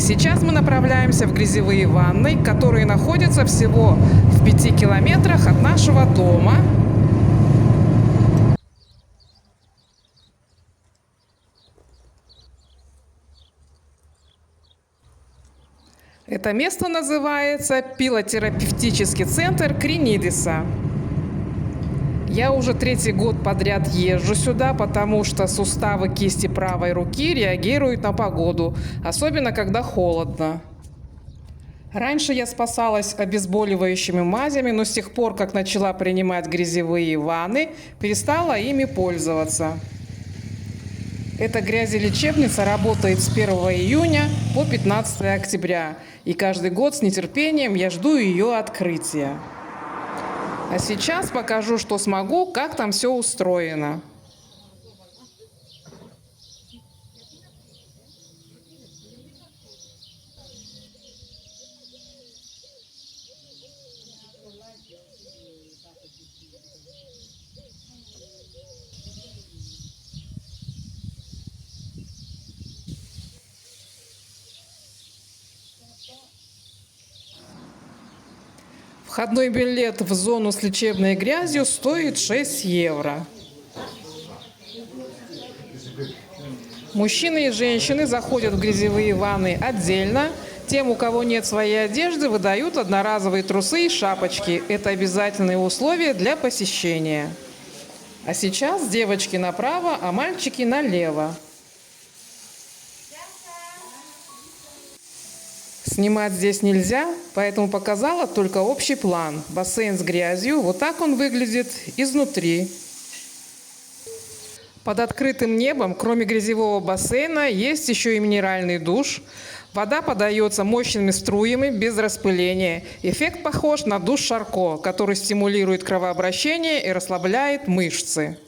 Сейчас мы направляемся в грязевые ванны, которые находятся всего в 5 километрах от нашего дома. Это место называется пилотерапевтический центр Кринидиса. Я уже 3-й год подряд езжу сюда, потому что суставы кисти правой руки реагируют на погоду, особенно когда холодно. Раньше я спасалась обезболивающими мазями, но с тех пор, как начала принимать грязевые ванны, перестала ими пользоваться. Эта грязелечебница работает с 1 июня по 15 октября, и каждый год с нетерпением я жду ее открытия. А сейчас покажу, что смогу, как там все устроено. Входной билет в зону с лечебной грязью стоит 6 евро. Мужчины и женщины заходят в грязевые ванны отдельно. Тем, у кого нет своей одежды, выдают одноразовые трусы и шапочки. Это обязательные условия для посещения. А сейчас девочки направо, а мальчики налево. Снимать здесь нельзя, поэтому показала только общий план. Бассейн с грязью, вот так он выглядит изнутри. Под открытым небом, кроме грязевого бассейна, есть еще и минеральный душ. Вода подается мощными струями, без распыления. Эффект похож на душ Шарко, который стимулирует кровообращение и расслабляет мышцы.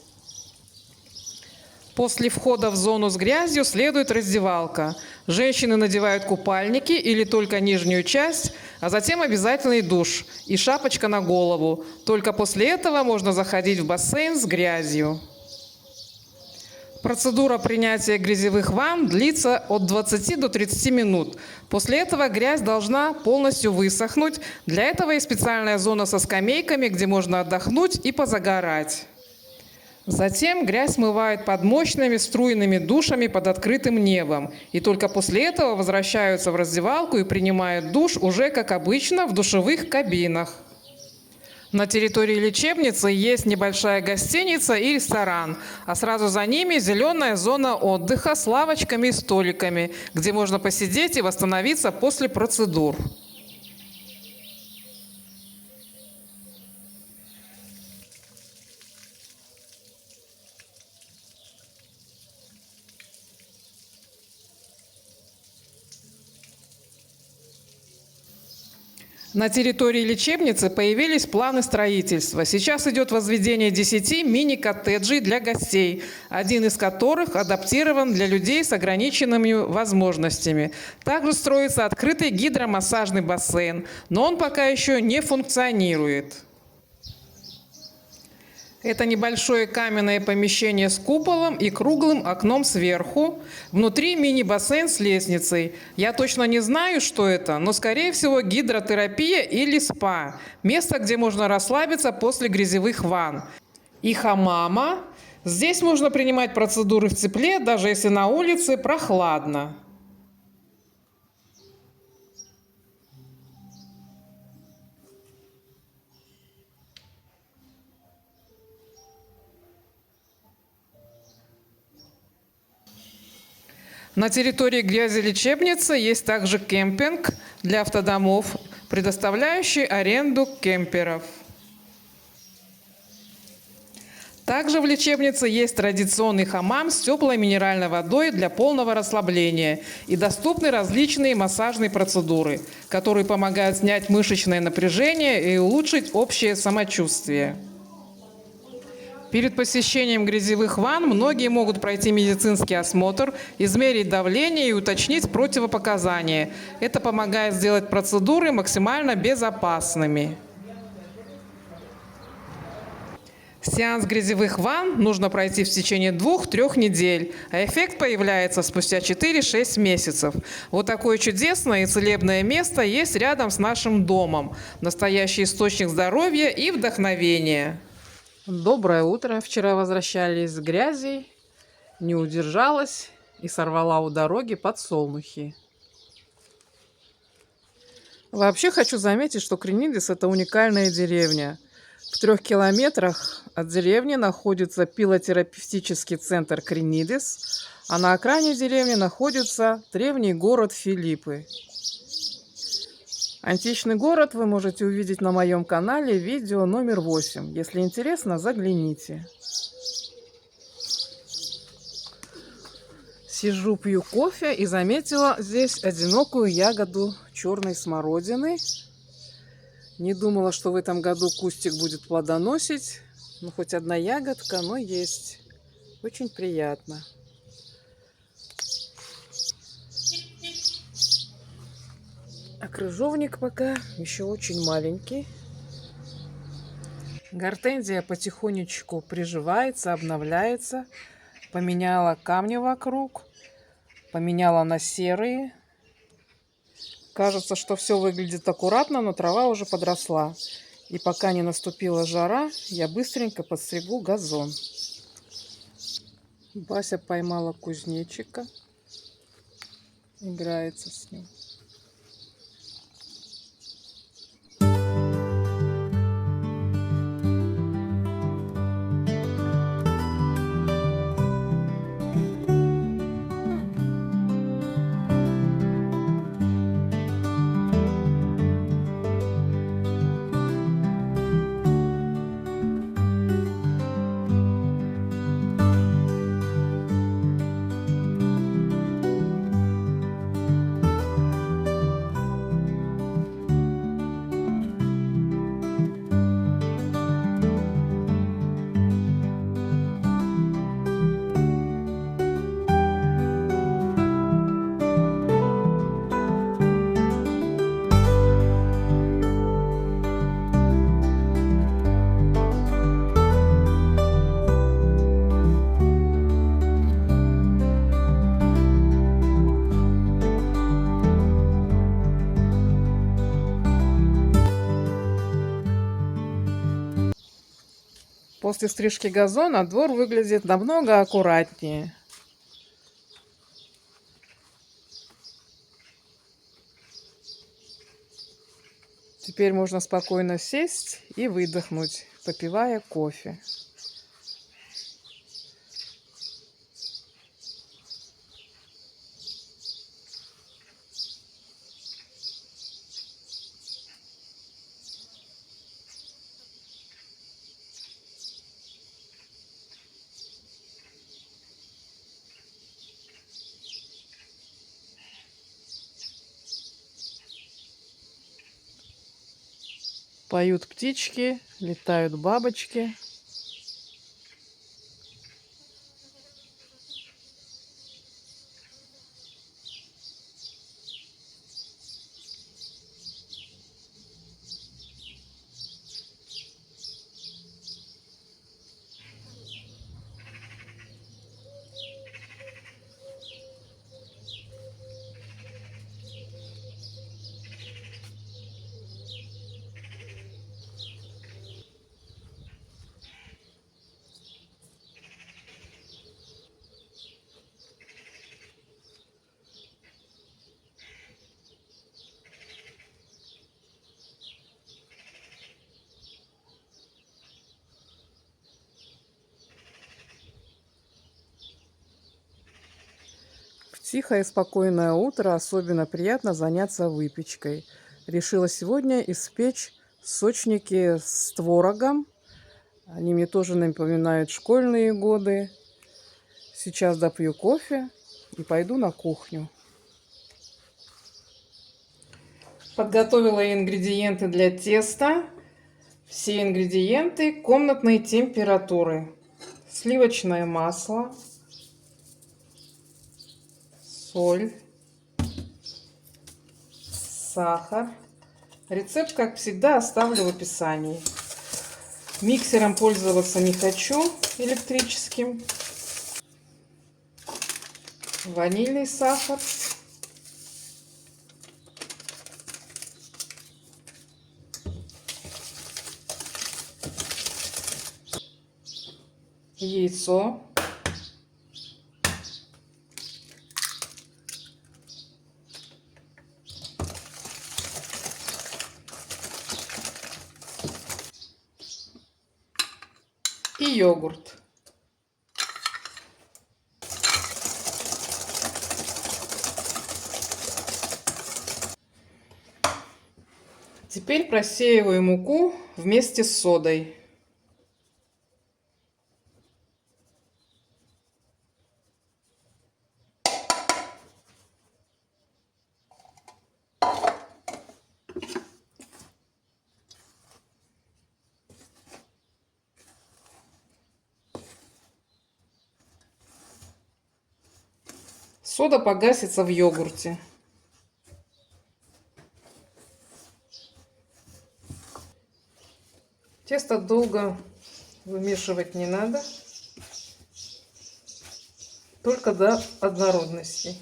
После входа в зону с грязью следует раздевалка. Женщины надевают купальники или только нижнюю часть, а затем обязательный душ и шапочка на голову. Только после этого можно заходить в бассейн с грязью. Процедура принятия грязевых ванн длится от 20 до 30 минут. После этого грязь должна полностью высохнуть. Для этого есть специальная зона со скамейками, где можно отдохнуть и позагорать. Затем грязь смывают под мощными струйными душами под открытым небом. И только после этого возвращаются в раздевалку и принимают душ уже, как обычно, в душевых кабинах. На территории лечебницы есть небольшая гостиница и ресторан, а сразу за ними зеленая зона отдыха с лавочками и столиками, где можно посидеть и восстановиться после процедур. На территории лечебницы появились планы строительства. Сейчас идет возведение 10 мини-коттеджей для гостей, один из которых адаптирован для людей с ограниченными возможностями. Также строится открытый гидромассажный бассейн, но он пока еще не функционирует. Это небольшое каменное помещение с куполом и круглым окном сверху. Внутри мини-бассейн с лестницей. Я точно не знаю, что это, но, скорее всего, гидротерапия или спа. Место, где можно расслабиться после грязевых ванн. И хамама. Здесь можно принимать процедуры в тепле, даже если на улице прохладно. На территории грязелечебницы есть также кемпинг для автодомов, предоставляющий аренду кемперов. Также в лечебнице есть традиционный хамам с теплой минеральной водой для полного расслабления и доступны различные массажные процедуры, которые помогают снять мышечное напряжение и улучшить общее самочувствие. Перед посещением грязевых ванн многие могут пройти медицинский осмотр, измерить давление и уточнить противопоказания. Это помогает сделать процедуры максимально безопасными. Сеанс грязевых ванн нужно пройти в течение 2-3 недель, а эффект появляется спустя 4-6 месяцев. Вот такое чудесное и целебное место есть рядом с нашим домом. Настоящий источник здоровья и вдохновения. Доброе утро. Вчера возвращались с грязи, не удержалась и сорвала у дороги подсолнухи. Вообще хочу заметить, что Кринидис — это уникальная деревня. В 3 километрах от деревни находится пилотерапевтический центр Кринидис, а на окраине деревни находится древний город Филиппы. Античный город вы можете увидеть на моем канале, видео номер 8. Если интересно, загляните. Сижу, пью кофе и заметила здесь одинокую ягоду черной смородины. Не думала, что в этом году кустик будет плодоносить. Ну, хоть одна ягодка, но есть. Очень приятно. А крыжовник пока еще очень маленький. Гортензия потихонечку приживается, обновляется. Поменяла камни вокруг. Поменяла на серые. Кажется, что все выглядит аккуратно, но трава уже подросла. И пока не наступила жара, я быстренько подстригу газон. Бася поймала кузнечика. Играется с ним. После стрижки газона двор выглядит намного аккуратнее. Теперь можно спокойно сесть и выдохнуть, попивая кофе. Поют птички, летают бабочки. В тихое и спокойное утро особенно приятно заняться выпечкой. Решила сегодня испечь сочники с творогом. Они мне тоже напоминают школьные годы. Сейчас допью кофе и пойду на кухню. Подготовила ингредиенты для теста. Все ингредиенты комнатной температуры. Сливочное масло, соль, сахар. Рецепт, как всегда, оставлю в описании. Миксером пользоваться не хочу, электрическим. Ванильный сахар. Яйцо. И йогурт. Теперь просеиваю муку вместе с содой. Сода погасится в йогурте. Тесто долго вымешивать не надо, только до однородности.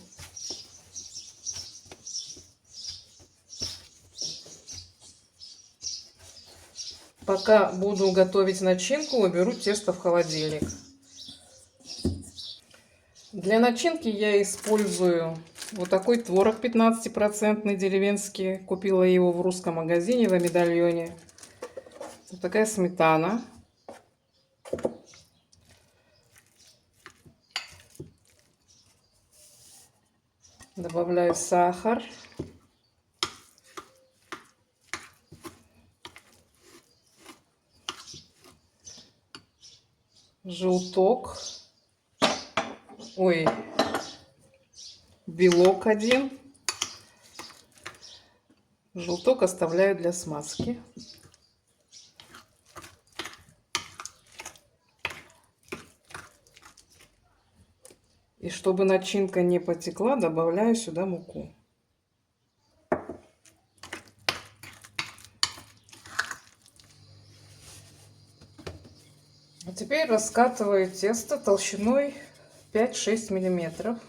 Пока буду готовить начинку, уберу тесто в холодильник. Для начинки я использую вот такой творог 15% деревенский. Купила его в русском магазине в Медальоне. Вот такая сметана. Добавляю сахар. Желток. Ой, белок один. Желток оставляю для смазки. И чтобы начинка не потекла, добавляю сюда муку. А теперь раскатываю тесто толщиной 5-6 миллиметров.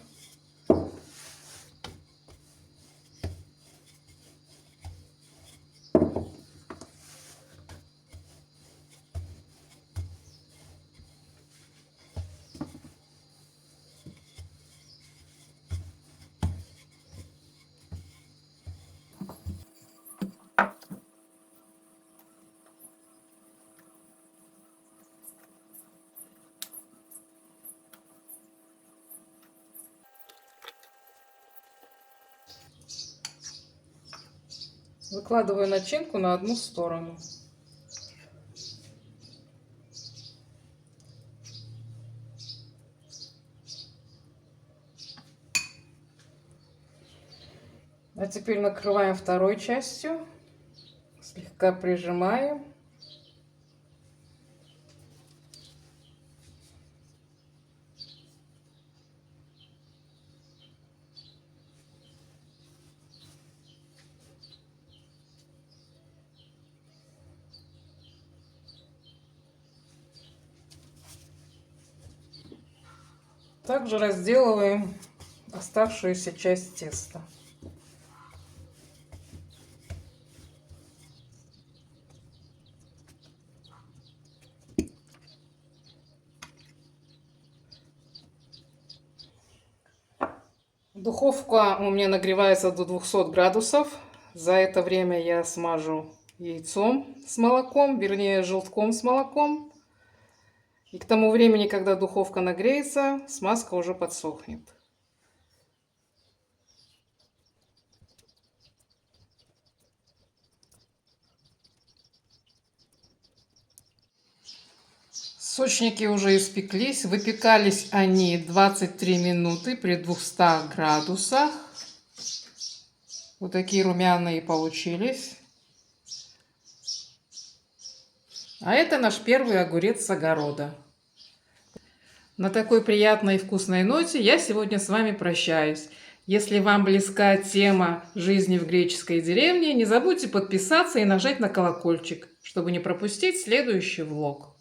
Выкладываю начинку на одну сторону. А теперь накрываем второй частью. Слегка прижимаем. Также разделываем оставшуюся часть теста. Духовка у меня нагревается до 200 градусов. За это время я смажу яйцом с молоком, вернее желтком с молоком. И к тому времени, когда духовка нагреется, смазка уже подсохнет. Сочники уже испеклись. Выпекались они 23 минуты при 200 градусах. Вот такие румяные получились. А это наш первый огурец с огорода. На такой приятной и вкусной ноте я сегодня с вами прощаюсь. Если вам близка тема жизни в греческой деревне, не забудьте подписаться и нажать на колокольчик, чтобы не пропустить следующий влог.